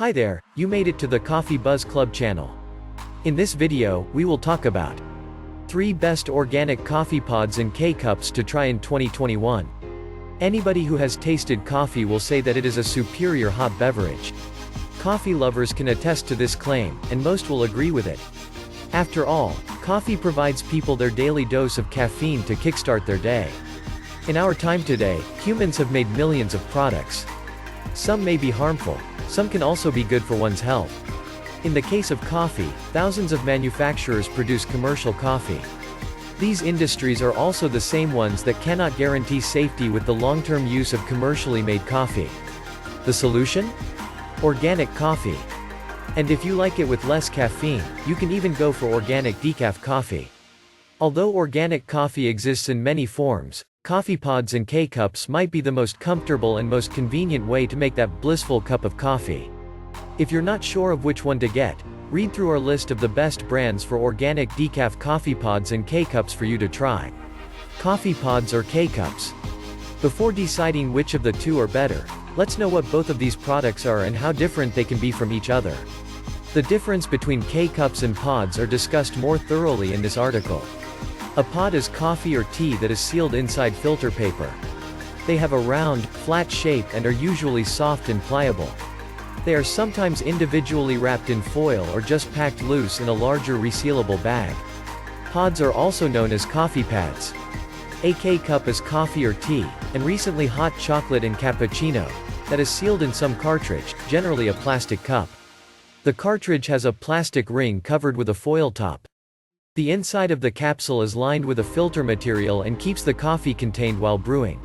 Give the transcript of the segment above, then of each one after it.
Hi there, you made it to the Coffee Buzz Club channel. In this video, we will talk about 3 best organic coffee pods and K-Cups to try in 2021. Anybody who has tasted coffee will say that it is a superior hot beverage. Coffee lovers can attest to this claim, and most will agree with it. After all, coffee provides people their daily dose of caffeine to kickstart their day. In our time today, humans have made millions of products. Some may be harmful, some can also be good for one's health. In the case of coffee, thousands of manufacturers produce commercial coffee. These industries are also the same ones that cannot guarantee safety with the long-term use of commercially made coffee. The solution? Organic coffee. And if you like it with less caffeine, you can even go for organic decaf coffee. Although organic coffee exists in many forms, coffee pods and K-Cups might be the most comfortable and most convenient way to make that blissful cup of coffee. If you're not sure of which one to get, read through our list of the best brands for organic decaf coffee pods and K-Cups for you to try. Coffee pods or K-Cups? Before deciding which of the two are better, let's know what both of these products are and how different they can be from each other. The difference between K-Cups and pods are discussed more thoroughly in this article. A pod is coffee or tea that is sealed inside filter paper. They have a round, flat shape and are usually soft and pliable. They are sometimes individually wrapped in foil or just packed loose in a larger resealable bag. Pods are also known as coffee pads. A K-Cup is coffee or tea, and recently hot chocolate and cappuccino, that is sealed in some cartridge, generally a plastic cup. The cartridge has a plastic ring covered with a foil top. The inside of the capsule is lined with a filter material and keeps the coffee contained while brewing.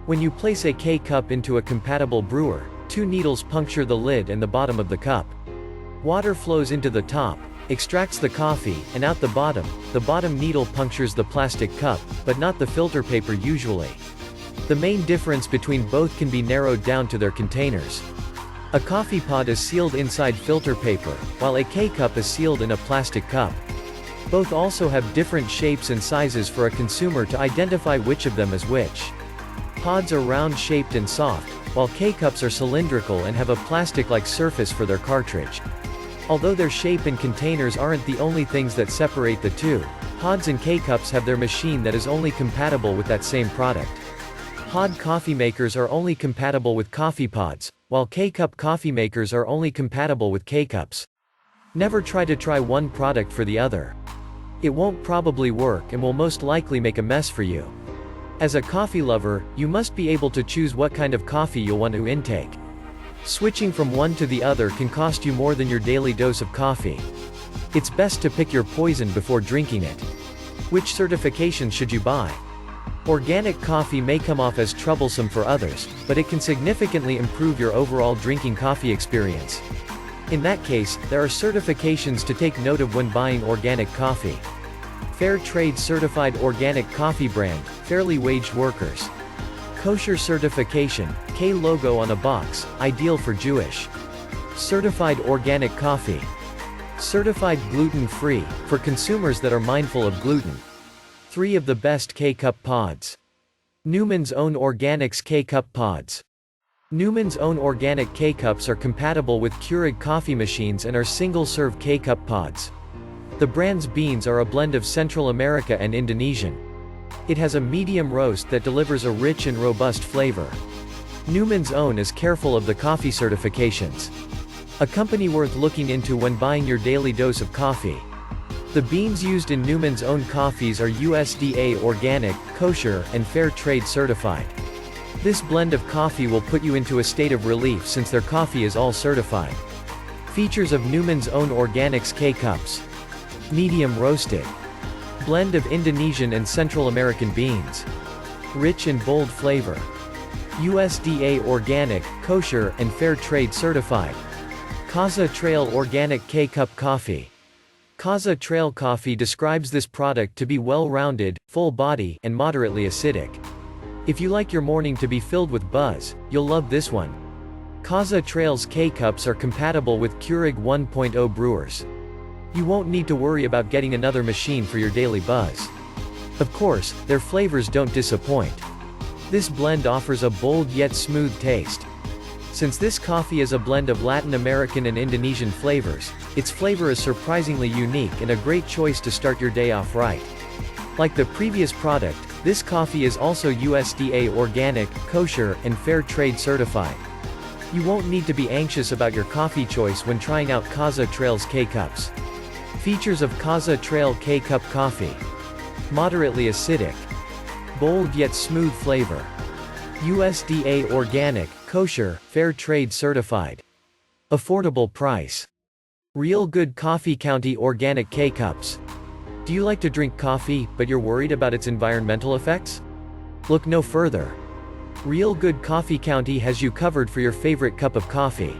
When you place a K-Cup into a compatible brewer, 2 needles puncture the lid and the bottom of the cup. Water flows into the top, extracts the coffee, and out the bottom needle punctures the plastic cup, but not the filter paper usually. The main difference between both can be narrowed down to their containers. A coffee pod is sealed inside filter paper, while a K-Cup is sealed in a plastic cup. Both also have different shapes and sizes for a consumer to identify which of them is which. Pods are round-shaped and soft, while K-Cups are cylindrical and have a plastic-like surface for their cartridge. Although their shape and containers aren't the only things that separate the two, pods and K-Cups have their machine that is only compatible with that same product. Pod coffee makers are only compatible with coffee pods, while K-Cup coffee makers are only compatible with K-Cups. Never try one product for the other. It won't probably work and will most likely make a mess for you. As a coffee lover, you must be able to choose what kind of coffee you'll want to intake. Switching from one to the other can cost you more than your daily dose of coffee. It's best to pick your poison before drinking it. Which certifications should you buy? Organic coffee may come off as troublesome for others, but it can significantly improve your overall drinking coffee experience. In that case, there are certifications to take note of when buying organic coffee. Fair Trade Certified Organic Coffee Brand, Fairly Waged Workers. Kosher Certification, K logo on a box, ideal for Jewish. Certified Organic Coffee. Certified Gluten-Free, for consumers that are mindful of gluten. 3 of the best K-Cup pods. Newman's Own Organics K-Cup pods. Newman's Own Organic K-Cups are compatible with Keurig coffee machines and are single-serve K-Cup pods. The brand's beans are a blend of Central America and Indonesian. It has a medium roast that delivers a rich and robust flavor. Newman's Own is careful of the coffee certifications. A company worth looking into when buying your daily dose of coffee. The beans used in Newman's Own coffees are USDA organic, kosher, and fair trade certified. This blend of coffee will put you into a state of relief since their coffee is all certified. Features of Newman's Own Organics K-Cups. Medium roasted. Blend of Indonesian and Central American beans. Rich and bold flavor. USDA organic, kosher, and fair trade certified. Caza Trail Organic K-Cup Coffee. Caza Trail Coffee describes this product to be well-rounded, full body, and moderately acidic. If you like your morning to be filled with buzz, you'll love this one. Caza Trail's K-Cups are compatible with Keurig 1.0 brewers. You won't need to worry about getting another machine for your daily buzz. Of course, their flavors don't disappoint. This blend offers a bold yet smooth taste. Since this coffee is a blend of Latin American and Indonesian flavors, its flavor is surprisingly unique and a great choice to start your day off right. Like the previous product, this coffee is also USDA organic, kosher, and fair trade certified. You won't need to be anxious about your coffee choice when trying out Caza Trail's K-Cups. Features of Caza Trail K-Cup coffee. Moderately acidic. Bold yet smooth flavor. USDA organic, kosher, fair trade certified. Affordable price. Real Good Coffee County Organic K-Cups. Do you like to drink coffee, but you're worried about its environmental effects? Look no further. Real Good Coffee County has you covered for your favorite cup of coffee.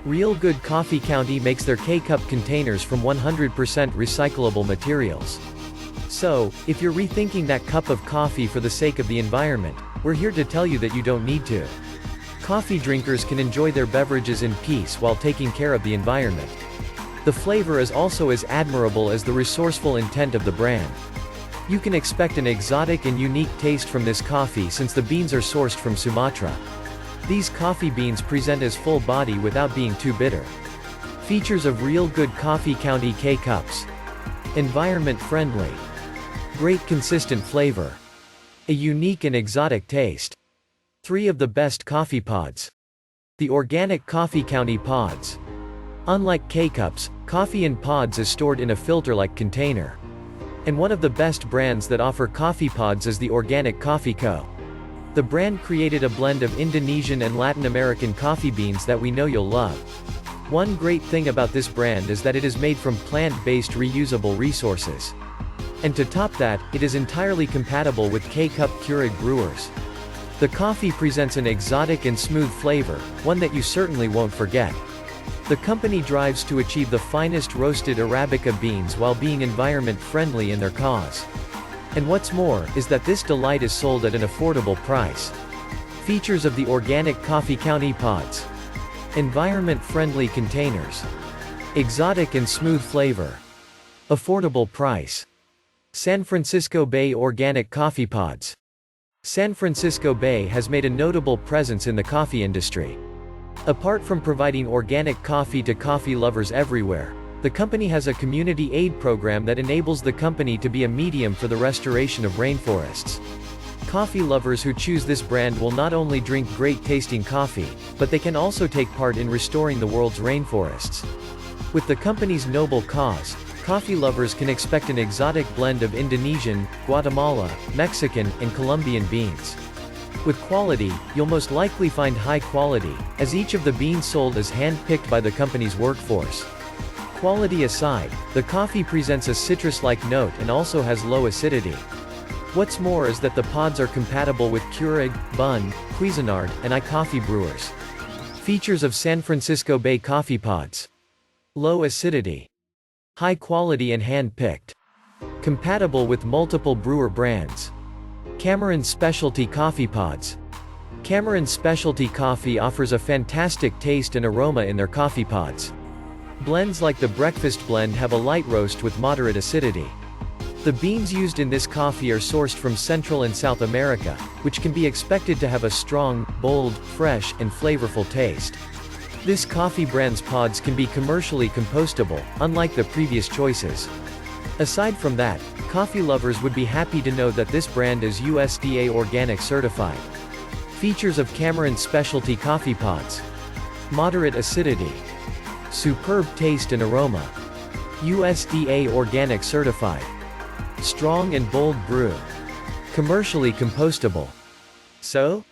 Real Good Coffee County makes their K-Cup containers from 100% recyclable materials. So, if you're rethinking that cup of coffee for the sake of the environment, we're here to tell you that you don't need to. Coffee drinkers can enjoy their beverages in peace while taking care of the environment. The flavor is also as admirable as the resourceful intent of the brand. You can expect an exotic and unique taste from this coffee since the beans are sourced from Sumatra. These coffee beans present as full body without being too bitter. Features of Real Good Coffee County K-Cups. Environment friendly. Great consistent flavor. A unique and exotic taste. 3 of the best coffee pods. The Organic Coffee County Pods. Unlike K-Cups, coffee in pods is stored in a filter-like container. And one of the best brands that offer coffee pods is the Organic Coffee Co. The brand created a blend of Indonesian and Latin American coffee beans that we know you'll love. One great thing about this brand is that it is made from plant-based reusable resources. And to top that, it is entirely compatible with K-Cup Keurig brewers. The coffee presents an exotic and smooth flavor, one that you certainly won't forget. The company drives to achieve the finest roasted Arabica beans while being environment-friendly in their cause. And what's more, is that this delight is sold at an affordable price. Features of the Organic Coffee County Pods. Environment-friendly containers. Exotic and smooth flavor. Affordable price. San Francisco Bay Organic Coffee Pods. San Francisco Bay has made a notable presence in the coffee industry. Apart from providing organic coffee to coffee lovers everywhere, the company has a community aid program that enables the company to be a medium for the restoration of rainforests. Coffee lovers who choose this brand will not only drink great tasting coffee, but they can also take part in restoring the world's rainforests. With the company's noble cause, coffee lovers can expect an exotic blend of Indonesian, Guatemala, Mexican, and Colombian beans. With quality, you'll most likely find high quality, as each of the beans sold is hand-picked by the company's workforce. Quality aside, the coffee presents a citrus-like note and also has low acidity. What's more is that the pods are compatible with Keurig, Bunn, Cuisinart, and iCoffee brewers. Features of San Francisco Bay Coffee Pods. Low acidity. High quality and hand-picked. Compatible with multiple brewer brands. Cameron Specialty Coffee Pods. Cameron Specialty Coffee offers a fantastic taste and aroma in their coffee pods. Blends like the breakfast blend have a light roast with moderate acidity. The beans used in this coffee are sourced from Central and South America, which can be expected to have a strong, bold, fresh, and flavorful taste. This coffee brand's pods can be commercially compostable, unlike the previous choices. Aside from that, coffee lovers would be happy to know that this brand is USDA organic certified. Features of Cameron Specialty Coffee Pods. Moderate acidity. Superb taste and aroma. USDA organic certified. Strong and bold brew. Commercially compostable. So?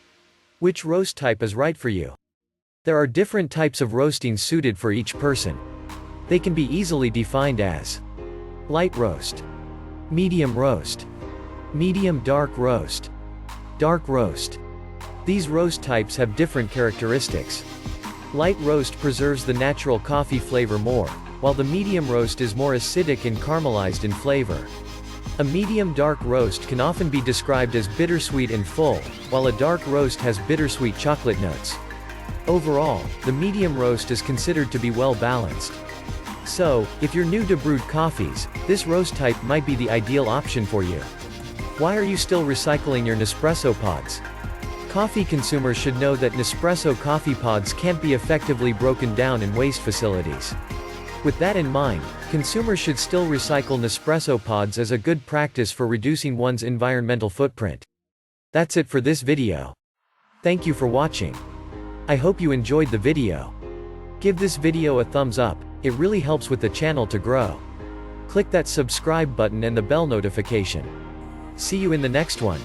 Which roast type is right for you? There are different types of roasting suited for each person. They can be easily defined as light roast, medium roast, medium dark roast, dark roast. These roast types have different characteristics. Light roast preserves the natural coffee flavor more, while the medium roast is more acidic and caramelized in flavor. A medium dark roast can often be described as bittersweet and full, while a dark roast has bittersweet chocolate notes. Overall, the medium roast is considered to be well balanced. So, if you're new to brewed coffees, this roast type might be the ideal option for you. Why are you still recycling your Nespresso pods? Coffee consumers should know that Nespresso coffee pods can't be effectively broken down in waste facilities. With that in mind, consumers should still recycle Nespresso pods as a good practice for reducing one's environmental footprint. That's it for this video. Thank you for watching. I hope you enjoyed the video. Give this video a thumbs up, it really helps with the channel to grow. Click that subscribe button and the bell notification. See you in the next one.